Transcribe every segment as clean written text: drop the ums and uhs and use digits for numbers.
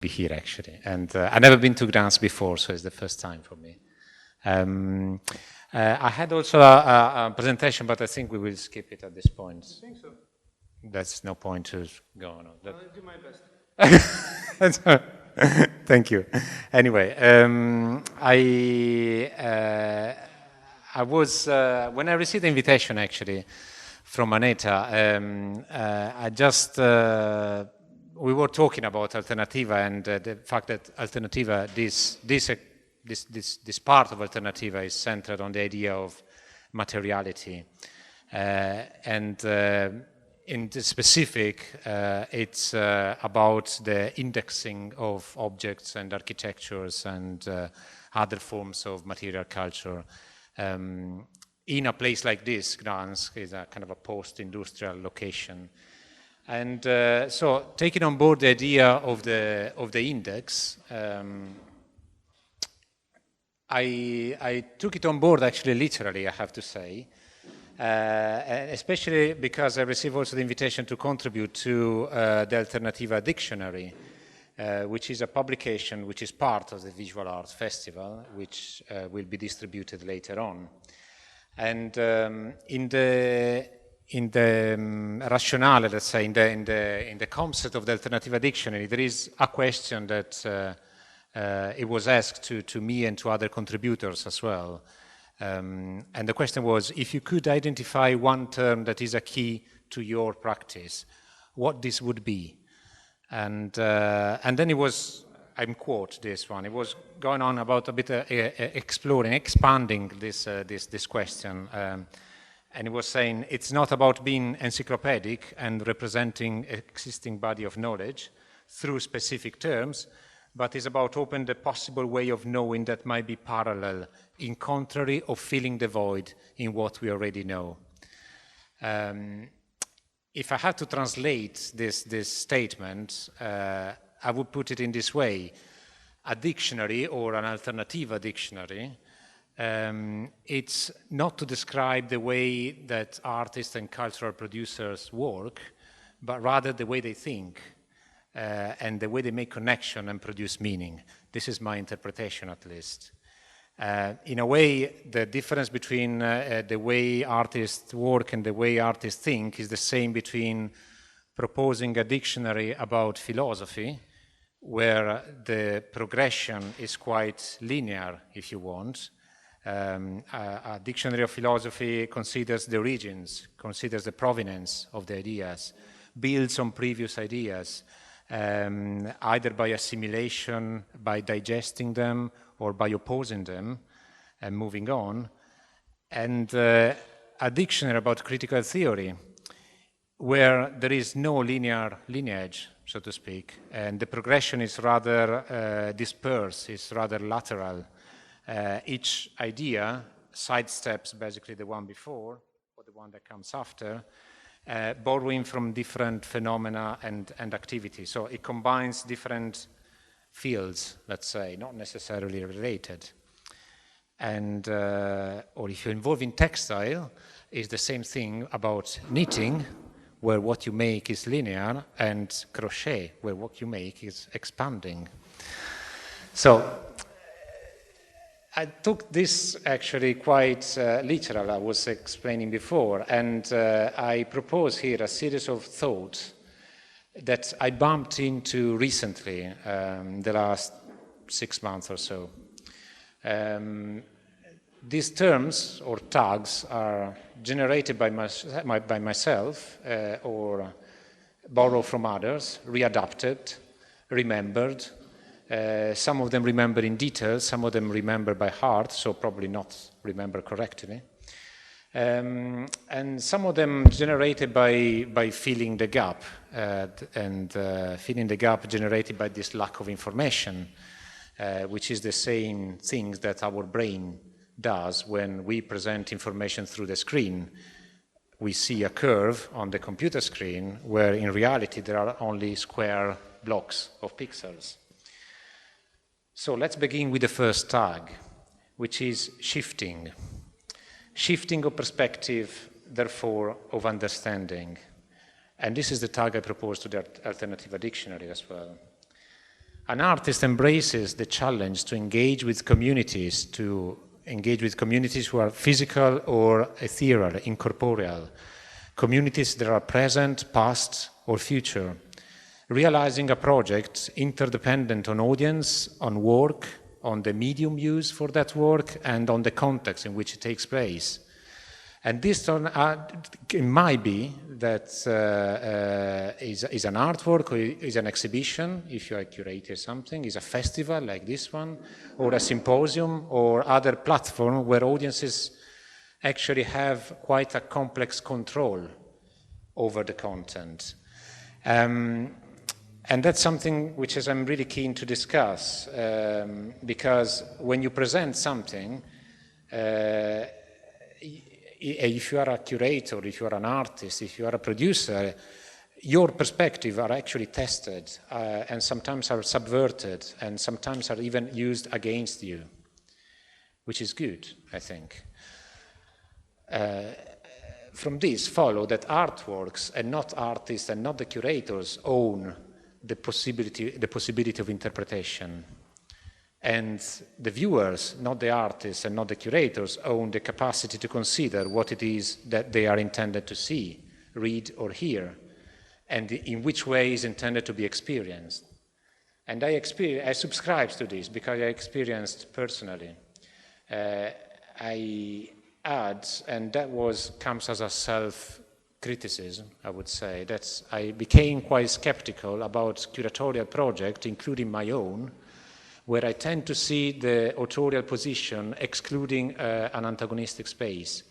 be here actually. And I've never been to Gdansk before, so it's the first time for me. I had also a presentation, but I think we will skip it at this point. I think so. That's no point to go on. I'll do my best. Thank you. Anyway, I was when I received the invitation actually from Aneta, I just we were talking about Alternativa and the fact that Alternativa, this part of Alternativa is centered on the idea of materiality, and in the specific, it's about the indexing of objects and architectures and other forms of material culture. In a place like this, Gdansk is a kind of a post-industrial location. And so taking on board the idea of the index, I took it on board actually literally, I have to say. Especially because I received also the invitation to contribute to the Alternativa Dictionary, which is a publication which is part of the Visual Arts Festival, which will be distributed later on. And in the rationale, let's say, in the concept of the Alternativa Dictionary, there is a question that it was asked to me and to other contributors as well. And the question was, if you could identify one term that is a key to your practice, what this would be? And then it was, I quote this one, it was going on about a bit exploring, expanding this question. And it was saying, it's not about being encyclopedic and representing existing body of knowledge through specific terms, but it's about opening the possible way of knowing that might be parallel, in contrary of filling the void in what we already know. If I had to translate this statement, I would put it in this way. A dictionary or an Alternativa dictionary, it's not to describe the way that artists and cultural producers work, but rather the way they think. And the way they make connection and produce meaning. This is my interpretation, at least. In a way, the difference between the way artists work and the way artists think is the same between proposing a dictionary about philosophy, where the progression is quite linear, if you want. A dictionary of philosophy considers the origins, considers the provenance of the ideas, builds on previous ideas, either by assimilation, by digesting them, or by opposing them and moving on. And a dictionary about critical theory, where there is no linear lineage, so to speak, and the progression is rather dispersed, is rather lateral. Each idea sidesteps basically the one before, or the one that comes after, borrowing from different phenomena and activities. So it combines different fields, let's say, not necessarily related. And, or if you're involved in textile, it's the same thing about knitting, where what you make is linear, and crochet, where what you make is expanding. So I took this actually quite literal, I was explaining before, and I propose here a series of thoughts that I bumped into recently, the last 6 months or so. These terms or tags are generated by myself or borrowed from others, readapted, remembered. Some of them remember in detail, some of them remember by heart, so probably not remember correctly. And some of them generated by filling the gap, and filling the gap generated by this lack of information, which is the same things that our brain does when we present information through the screen. We see a curve on the computer screen, where in reality there are only square blocks of pixels. So let's begin with the first tag, which is shifting. Shifting of perspective, therefore, of understanding. And this is the tag I propose to the Alternativa Dictionary as well. An artist embraces the challenge to engage with communities, who are physical or ethereal, incorporeal, communities that are present, past, or future, realizing a project interdependent on audience, on work, on the medium used for that work, and on the context in which it takes place. And this it might be that is an artwork, or is an exhibition, if you are a curator something, is a festival like this one, or a symposium, or other platform where audiences actually have quite a complex control over the content. And that's something which I'm really keen to discuss, because when you present something, if you are a curator, if you are an artist, if you are a producer, your perspective are actually tested, and sometimes are subverted, and sometimes are even used against you, which is good, I think. From this follow that artworks and not artists and not the curators own the possibility of interpretation. And the viewers, not the artists and not the curators, own the capacity to consider what it is that they are intended to see, read, or hear, and in which way is intended to be experienced. And I subscribe to this because I experienced personally. I add, and that comes as a self-criticism, I would say, that I became quite skeptical about curatorial projects, including my own, where I tend to see the authorial position excluding an antagonistic space,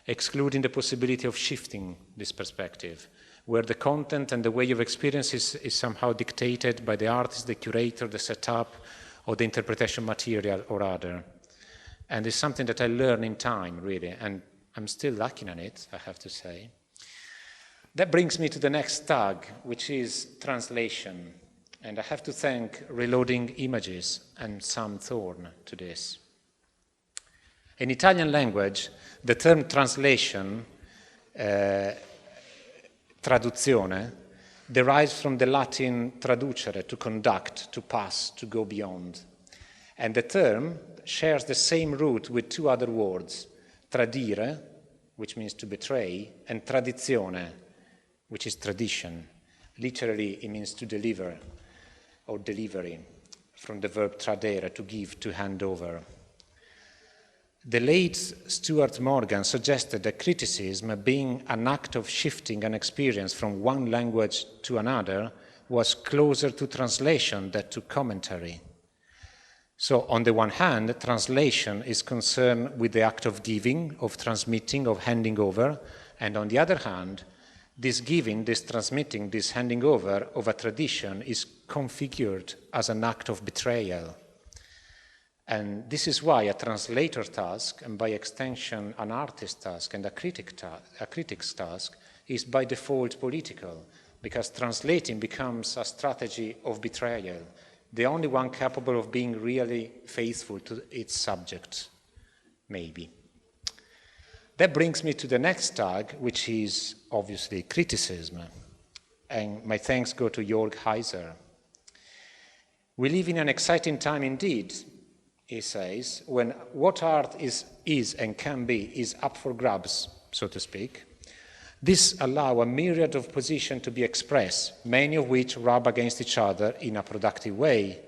excluding the possibility of shifting this perspective, where the content and the way of experience is somehow dictated by the artist, the curator, the setup, or the interpretation material or other. And it's something that I learn in time, really, and I'm still lacking on it, I have to say. That brings me to the next tag, which is translation. And I have to thank Reloading Images and Sam Thorne to this. In Italian language, the term translation, traduzione, derives from the Latin traducere, to conduct, to pass, to go beyond. And the term shares the same root with two other words, tradire, which means to betray, and tradizione, which is tradition. Literally, it means to deliver, or delivery, from the verb tradere, to give, to hand over. The late Stuart Morgan suggested that criticism, being an act of shifting an experience from one language to another, was closer to translation than to commentary. So, on the one hand, translation is concerned with the act of giving, of transmitting, of handing over, and on the other hand, this giving, this transmitting, this handing over of a tradition is configured as an act of betrayal. And this is why a translator task, and by extension an artist task and a critic's task, is by default political, because translating becomes a strategy of betrayal, the only one capable of being really faithful to its subject, maybe. That brings me to the next tag, which is obviously criticism. And my thanks go to Jörg Heiser. We live in an exciting time indeed, he says, when what art is and can be is up for grabs, so to speak. This allows a myriad of positions to be expressed, many of which rub against each other in a productive way.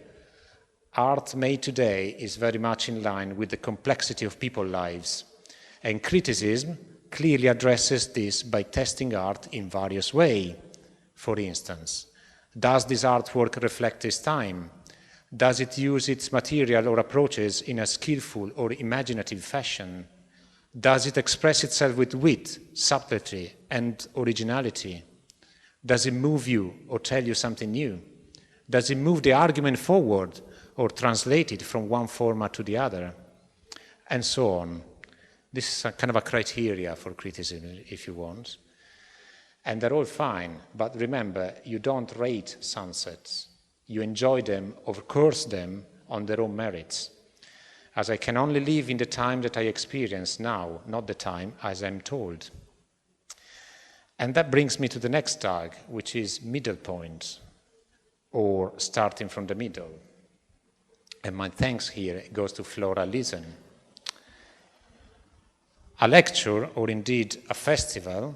Art made today is very much in line with the complexity of people's lives. And criticism clearly addresses this by testing art in various ways. For instance, does this artwork reflect its time? Does it use its material or approaches in a skillful or imaginative fashion? Does it express itself with wit, subtlety, and originality? Does it move you or tell you something new? Does it move the argument forward or translate it from one format to the other? And so on. This is a kind of a criteria for criticism, if you want. And they're all fine, but remember, you don't rate sunsets. You enjoy them or curse them on their own merits. As I can only live in the time that I experience now, not the time as I'm told. And that brings me to the next tag, which is middle point, or starting from the middle. And my thanks here goes to Flora Lisen. A lecture, or indeed a festival,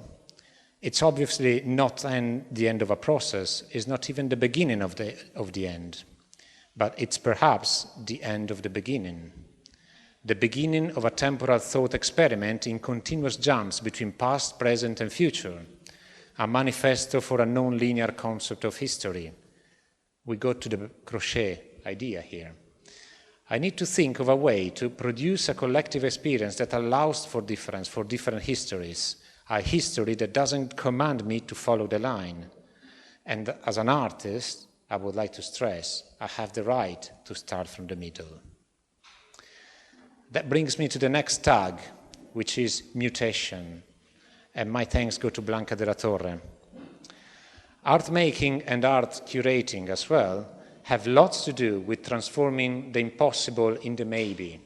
it's obviously not the end of a process, it's not even the beginning of the end, but it's perhaps the end of the beginning of a temporal thought experiment in continuous jumps between past, present, and future, a manifesto for a non-linear concept of history. We go to the crochet idea here. I need to think of a way to produce a collective experience that allows for difference, for different histories, a history that doesn't command me to follow the line. And as an artist, I would like to stress, I have the right to start from the middle. That brings me to the next tag, which is mutation. And my thanks go to Blanca de la Torre. Art making and art curating as well have lots to do with transforming the impossible in the maybe,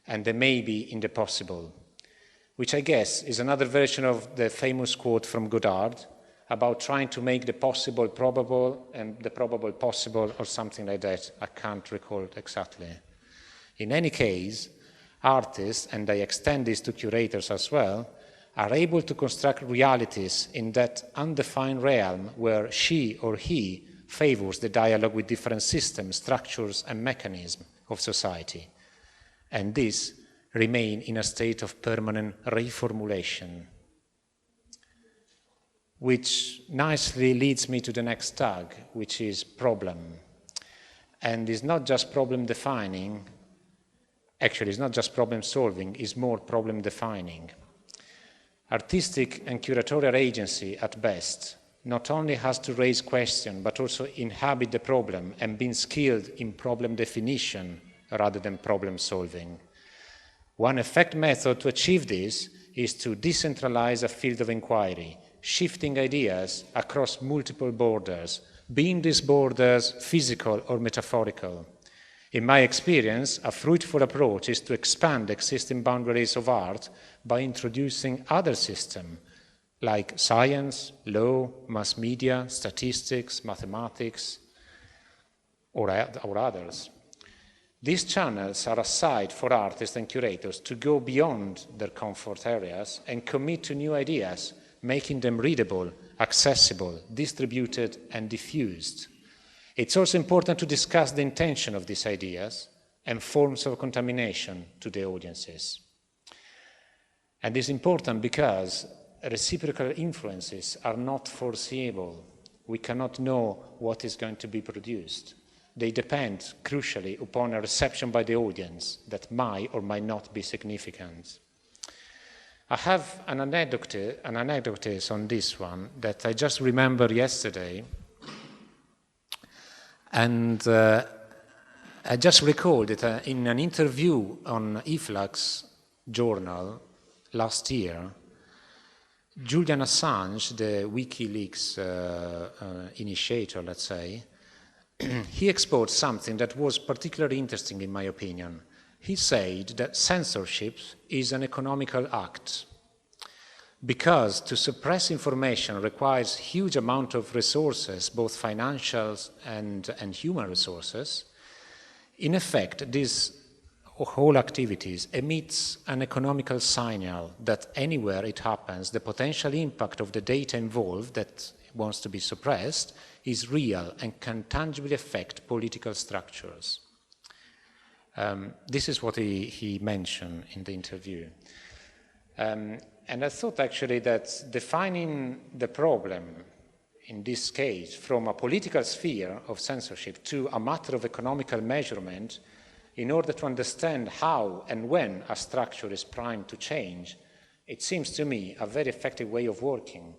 and the maybe in the possible, which I guess is another version of the famous quote from Godard about trying to make the possible probable and the probable possible, or something like that. I can't recall exactly. In any case, artists, and I extend this to curators as well, are able to construct realities in that undefined realm where she or he favors the dialogue with different systems, structures, and mechanisms of society. And this remain in a state of permanent reformulation. Which nicely leads me to the next tag, which is problem. And it's not just problem defining, actually it's not just problem solving, it's more problem defining. Artistic and curatorial agency at best not only has to raise questions, but also inhabit the problem and be skilled in problem definition rather than problem solving. One effective method to achieve this is to decentralize a field of inquiry, shifting ideas across multiple borders, being these borders physical or metaphorical. In my experience, a fruitful approach is to expand existing boundaries of art by introducing other systems, like science, law, mass media, statistics, mathematics, or others. These channels are a site for artists and curators to go beyond their comfort areas and commit to new ideas, making them readable, accessible, distributed, and diffused. It's also important to discuss the intention of these ideas and forms of contamination to the audiences. And it's important because reciprocal influences are not foreseeable. We cannot know what is going to be produced. They depend, crucially, upon a reception by the audience that might or might not be significant. I have an anecdote on this one that I just remembered yesterday. And I just recalled that in an interview on eFlux journal last year, Julian Assange, the WikiLeaks initiator, let's say, he exposed something that was particularly interesting in my opinion. He said that censorship is an economical act because to suppress information requires huge amount of resources, both financial and human resources. In effect, these whole activities emits an economical signal that anywhere it happens, the potential impact of the data involved that wants to be suppressed is real and can tangibly affect political structures. This is what he mentioned in the interview. And I thought actually that defining the problem, in this case, from a political sphere of censorship to a matter of economical measurement, in order to understand how and when a structure is primed to change, it seems to me a very effective way of working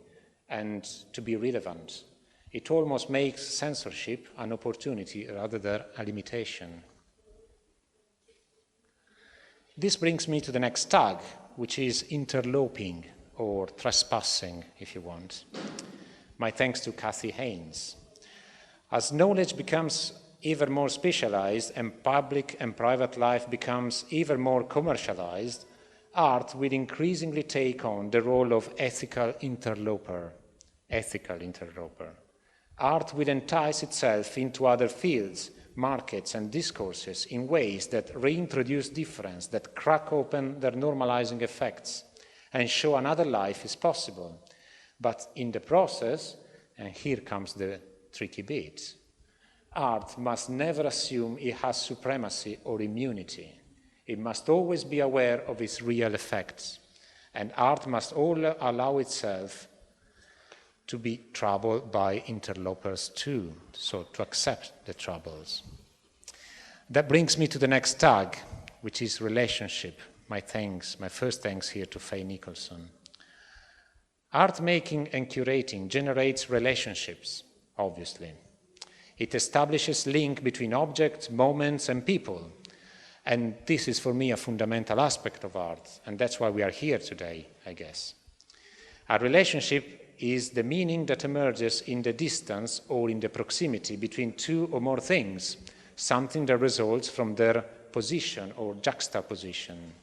and to be relevant. It almost makes censorship an opportunity rather than a limitation. This brings me to the next tag, which is interloping, or trespassing, if you want. My thanks to Kathy Haynes. As knowledge becomes ever more specialized and public and private life becomes ever more commercialized, art will increasingly take on the role of ethical interloper. Art will entice itself into other fields, markets and discourses in ways that reintroduce difference, that crack open their normalizing effects and show another life is possible. But in the process, and here comes the tricky bit, art must never assume it has supremacy or immunity. It must always be aware of its real effects. And art must allow itself to be troubled by interlopers too, so to accept the troubles. That brings me to the next tag, which is relationship. My first thanks here to Faye Nicholson. Art making and curating generates relationships, obviously. It establishes link between objects, moments, and people. And this is for me a fundamental aspect of art, and that's why we are here today, I guess. A relationship is the meaning that emerges in the distance or in the proximity between two or more things, something that results from their position or juxtaposition.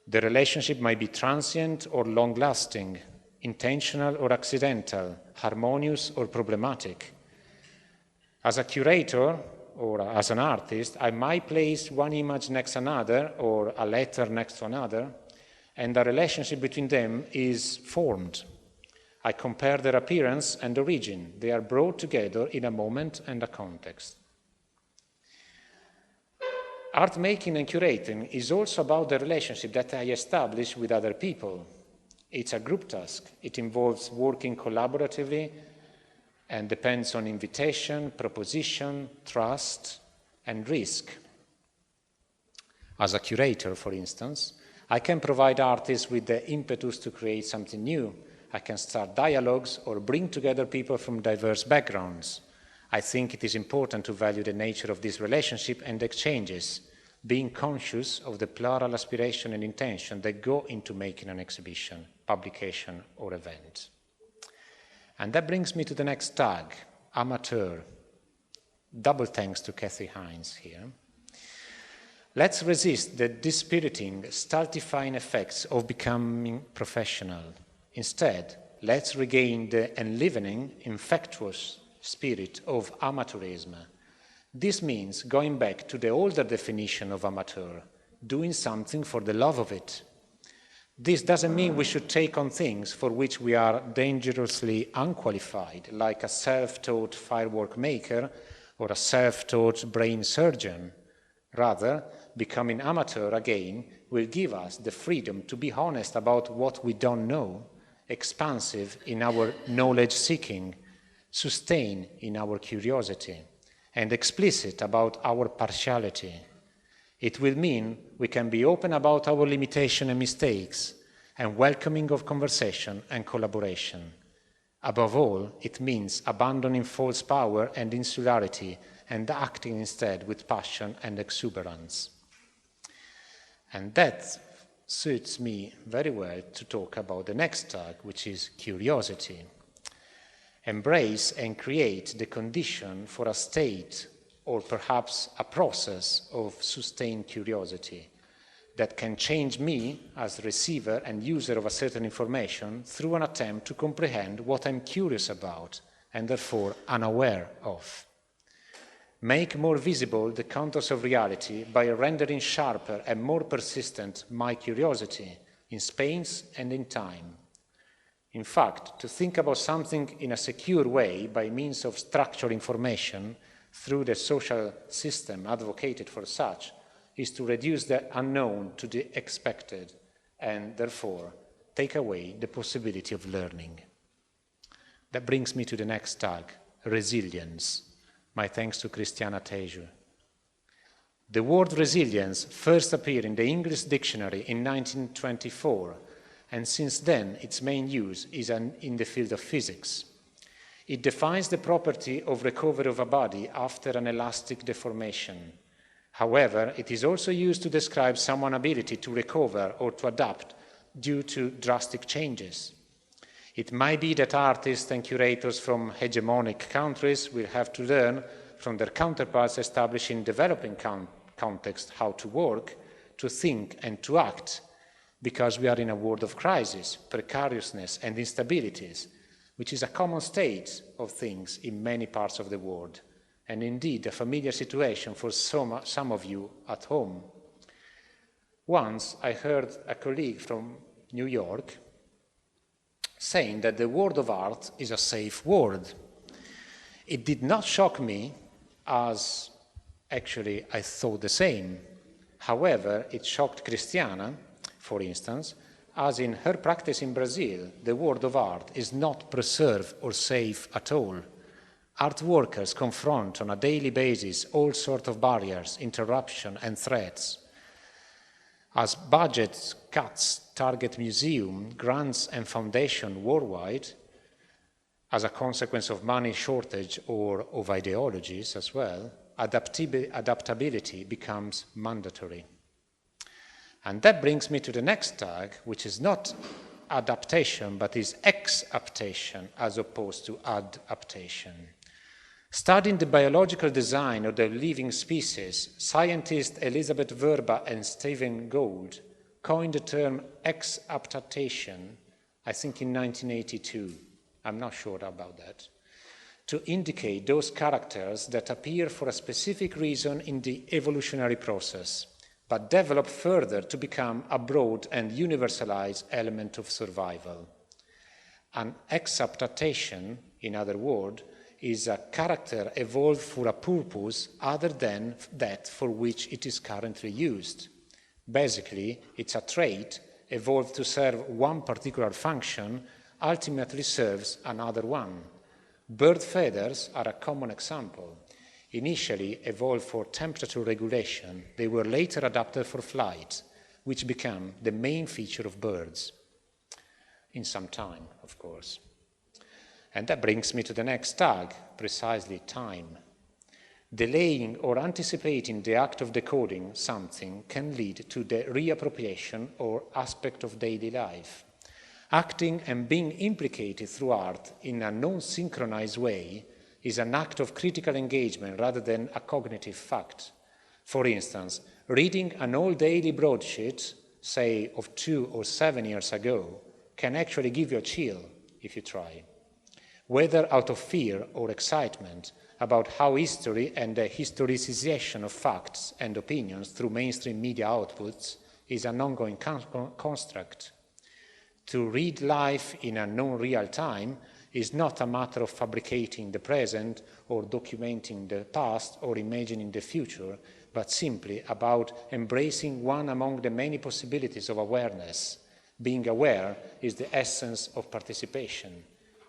The relationship might be transient or long-lasting, intentional or accidental, harmonious or problematic. As a curator or as an artist, I might place one image next to another or a letter next to another, and the relationship between them is formed. I compare their appearance and origin. They are brought together in a moment and a context. Art making and curating is also about the relationship that I establish with other people. It's a group task. It involves working collaboratively and depends on invitation, proposition, trust, and risk. As a curator, for instance, I can provide artists with the impetus to create something new. I can start dialogues or bring together people from diverse backgrounds. I think it is important to value the nature of this relationship and exchanges, being conscious of the plural aspiration and intention that go into making an exhibition, publication, or event. And that brings me to the next tag, amateur. Double thanks to Kathy Hines here. Let's resist the dispiriting, stultifying effects of becoming professional. Instead, let's regain the enlivening, infectious spirit of amateurism. This means going back to the older definition of amateur, doing something for the love of it. This doesn't mean we should take on things for which we are dangerously unqualified, like a self-taught firework maker or a self-taught brain surgeon. Rather, becoming amateur again will give us the freedom to be honest about what we don't know, expansive in our knowledge-seeking, sustained in our curiosity, and explicit about our partiality. It will mean we can be open about our limitation and mistakes, and welcoming of conversation and collaboration. Above all, it means abandoning false power and insularity and acting instead with passion and exuberance. And that suits me very well to talk about the next tag, which is curiosity. Embrace and create the condition for a state or perhaps a process of sustained curiosity that can change me as receiver and user of a certain information through an attempt to comprehend what I'm curious about and therefore unaware of. Make more visible the contours of reality by rendering sharper and more persistent my curiosity in space and in time. In fact, to think about something in a secure way by means of structured information through the social system advocated for such is to reduce the unknown to the expected and therefore take away the possibility of learning. That brings me to the next tag, resilience. My thanks to Christiana Teju. The word resilience first appeared in the English dictionary in 1924, and since then its main use is in the field of physics. It defines the property of recovery of a body after an elastic deformation. However, it is also used to describe someone's ability to recover or to adapt due to drastic changes. It might be that artists and curators from hegemonic countries will have to learn from their counterparts established in developing context how to work, to think and to act, because we are in a world of crisis, precariousness and instabilities, which is a common state of things in many parts of the world, and indeed a familiar situation for some of you at home. Once I heard a colleague from New York saying that the world of art is a safe world. It did not shock me, as actually I thought the same. However, it shocked Christiana, for instance, as in her practice in Brazil, the world of art is not preserved or safe at all. Art workers confront on a daily basis all sorts of barriers, interruption and threats. As budget cuts target museum, grants and foundations worldwide, as a consequence of money shortage or of ideologies as well, adaptability becomes mandatory. And that brings me to the next tag, which is not adaptation, but is exaptation as opposed to adaptation. Studying the biological design of the living species, scientists Elizabeth Verba and Stephen Gould coined the term exaptation, I think in 1982, I'm not sure about that, to indicate those characters that appear for a specific reason in the evolutionary process, but develop further to become a broad and universalized element of survival. An exaptation, in other words, is a character evolved for a purpose other than that for which it is currently used. Basically, it's a trait evolved to serve one particular function, ultimately serves another one. Bird feathers are a common example. Initially evolved for temperature regulation, they were later adapted for flight, which became the main feature of birds. In some time, of course. And that brings me to the next tag, precisely time. Delaying or anticipating the act of decoding something can lead to the reappropriation or aspect of daily life. Acting and being implicated through art in a non-synchronized way is an act of critical engagement rather than a cognitive fact. For instance, reading an old daily broadsheet, say of 2 or 7 years ago, can actually give you a chill if you try. Whether out of fear or excitement about how history and the historicization of facts and opinions through mainstream media outputs is an ongoing construct. To read life in a non-real time is not a matter of fabricating the present or documenting the past or imagining the future, but simply about embracing one among the many possibilities of awareness. Being aware is the essence of participation.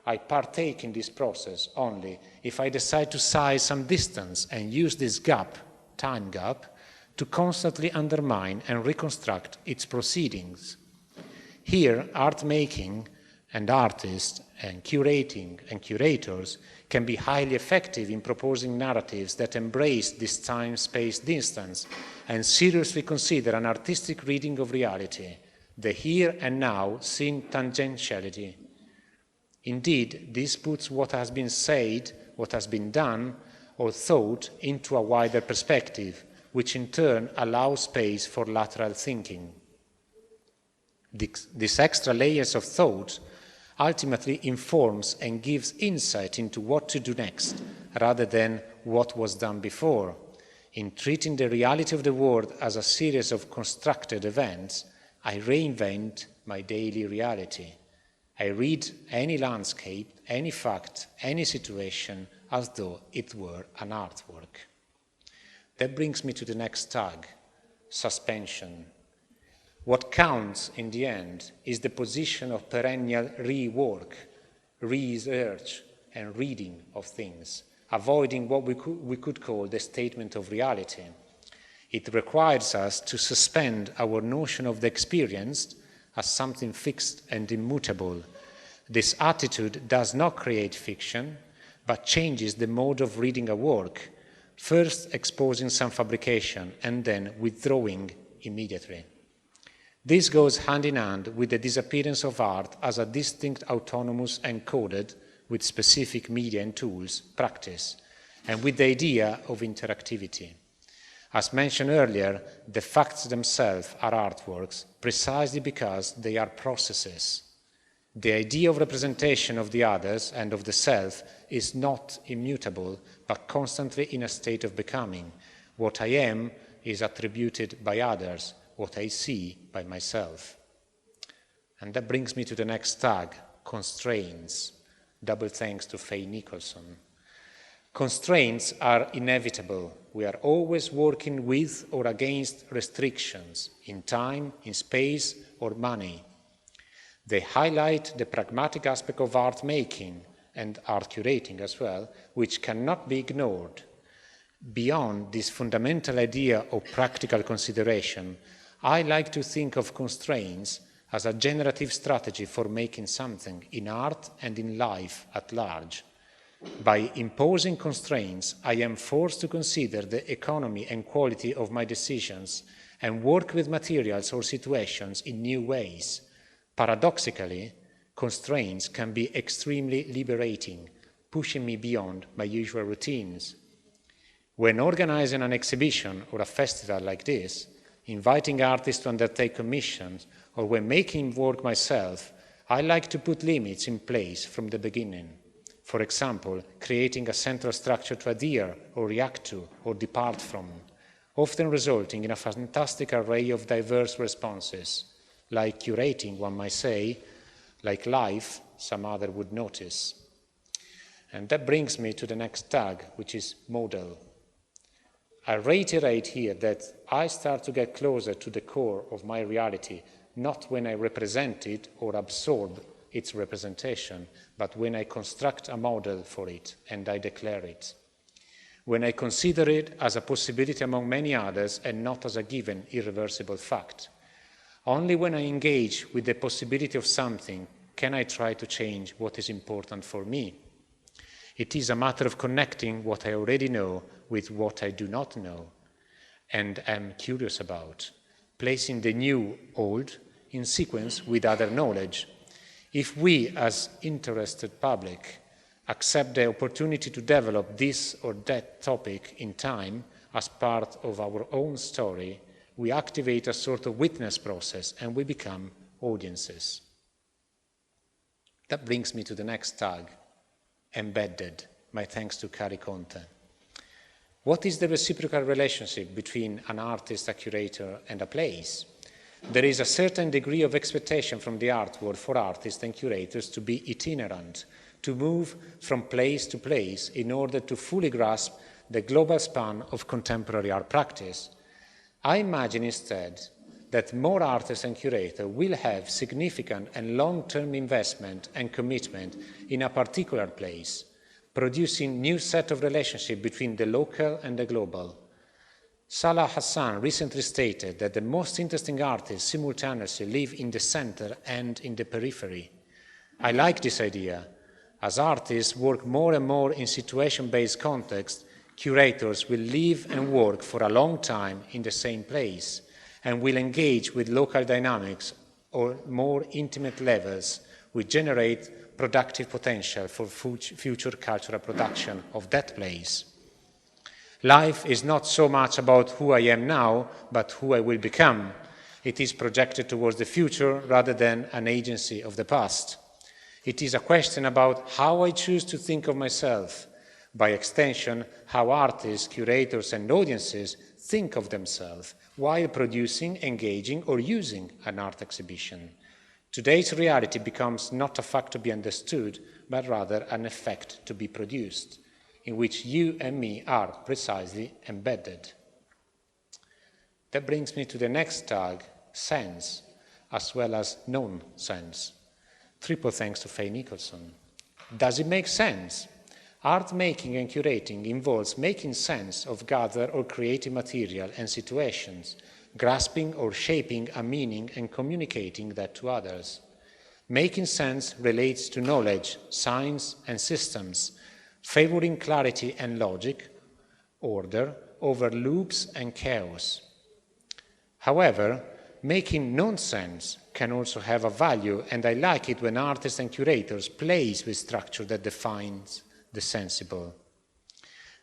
I partake in this process only if I decide to size some distance and use this gap, time gap, to constantly undermine and reconstruct its proceedings. Here, art making and artists and curating and curators can be highly effective in proposing narratives that embrace this time-space distance and seriously consider an artistic reading of reality, the here and now seen tangentiality. Indeed, this puts what has been said, what has been done, or thought into a wider perspective, which in turn allows space for lateral thinking. These extra layers of thought ultimately informs and gives insight into what to do next, rather than what was done before. In treating the reality of the world as a series of constructed events, I reinvent my daily reality. I read any landscape, any fact, any situation as though it were an artwork. That brings me to the next tag, suspension. What counts in the end is the position of perennial rework, research, and reading of things, avoiding what we could call the statement of reality. It requires us to suspend our notion of the experienced as something fixed and immutable. This attitude does not create fiction, but changes the mode of reading a work, first exposing some fabrication and then withdrawing immediately. This goes hand in hand with the disappearance of art as a distinct, autonomous, encoded, with specific media and tools, practice, and with the idea of interactivity. As mentioned earlier, the facts themselves are artworks precisely because they are processes. The idea of representation of the others and of the self is not immutable, but constantly in a state of becoming. What I am is attributed by others, what I see by myself. And that brings me to the next tag, constraints. Double thanks to Faye Nicholson. Constraints are inevitable. We are always working with or against restrictions in time, in space, or money. They highlight the pragmatic aspect of art making and art curating as well, which cannot be ignored. Beyond this fundamental idea of practical consideration, I like to think of constraints as a generative strategy for making something in art and in life at large. By imposing constraints, I am forced to consider the economy and quality of my decisions and work with materials or situations in new ways. Paradoxically, constraints can be extremely liberating, pushing me beyond my usual routines. When organizing an exhibition or a festival like this, inviting artists to undertake commissions, or when making work myself, I like to put limits in place from the beginning. For example, creating a central structure to adhere or react to or depart from, often resulting in a fantastic array of diverse responses. Like curating, one might say, like life, some other would notice. And that brings me to the next tag, which is model. I reiterate here that I start to get closer to the core of my reality, not when I represent it or absorb its representation, but when I construct a model for it and I declare it. When I consider it as a possibility among many others and not as a given, irreversible fact. Only when I engage with the possibility of something can I try to change what is important for me. It is a matter of connecting what I already know with what I do not know and am curious about, placing the new, old, in sequence with other knowledge. If we, as interested public, accept the opportunity to develop this or that topic in time as part of our own story, we activate a sort of witness process and we become audiences. That brings me to the next tag, embedded. My thanks to Kari Conte. What is the reciprocal relationship between an artist, a curator, and a place? There is a certain degree of expectation from the art world for artists and curators to be itinerant, to move from place to place in order to fully grasp the global span of contemporary art practice. I imagine instead that more artists and curators will have significant and long-term investment and commitment in a particular place, producing new set of relationships between the local and the global. Salah Hassan recently stated that the most interesting artists simultaneously live in the center and in the periphery. I like this idea. As artists work more and more in situation-based context, curators will live and work for a long time in the same place and will engage with local dynamics or more intimate levels, which generate productive potential for future cultural production of that place. Life is not so much about who I am now, but who I will become. It is projected towards the future rather than an agency of the past. It is a question about how I choose to think of myself. By extension, how artists, curators, and audiences think of themselves while producing, engaging, or using an art exhibition. Today's reality becomes not a fact to be understood, but rather an effect to be produced, in which you and me are precisely embedded. That brings me to the next tag, sense, as well as non-sense. Triple thanks to Faye Nicholson. Does it make sense? Art making and curating involves making sense of gathered or created material and situations, grasping or shaping a meaning and communicating that to others. Making sense relates to knowledge, science, and systems, favoring clarity and logic, order, over loops and chaos. However, making nonsense can also have a value, and I like it when artists and curators play with structure that defines the sensible.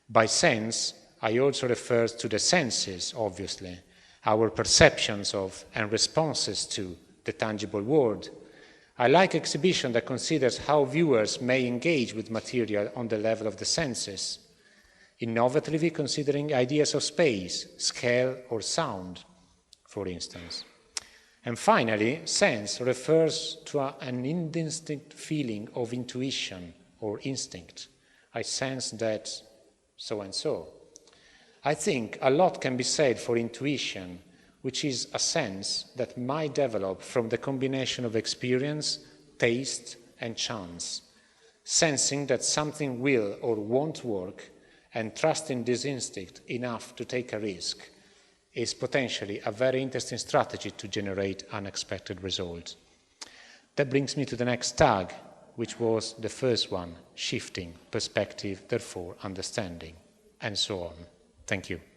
By sense, I also refer to the senses, obviously, our perceptions of and responses to the tangible world. I like exhibition that considers how viewers may engage with material on the level of the senses, innovatively considering ideas of space, scale, or sound, for instance. And finally, sense refers to an indistinct feeling of intuition or instinct. I sense that so-and-so. I think a lot can be said for intuition, which is a sense that might develop from the combination of experience, taste, and chance, sensing that something will or won't work and trusting this instinct enough to take a risk is potentially a very interesting strategy to generate unexpected results. That brings me to the next tag, which was the first one, shifting, perspective, therefore understanding, and so on. Thank you.